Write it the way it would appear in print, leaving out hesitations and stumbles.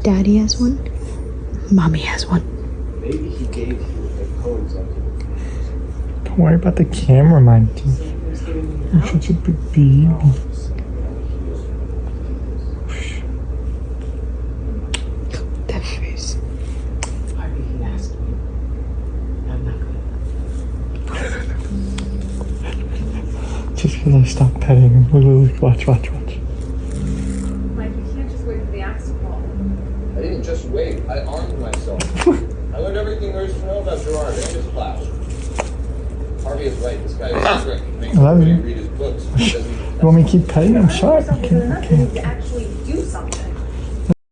Daddy has one. Mommy has one. Maybe he gave you a pose like it. Don't worry about the camera, Monty. You're such a big baby. That face. Harvey, he asked me. I'm not gonna. Just because I stopped petting him. Look, watch. Mike, you can't just wait for the axe to fall. I didn't just wait. I armed myself. I learned everything there is to know about Gerard and his class. Harvey is right. This guy is strict. Makes I love everybody you. read his books. He doesn't. You want me to keep petting him? Sure. Okay. Okay. To actually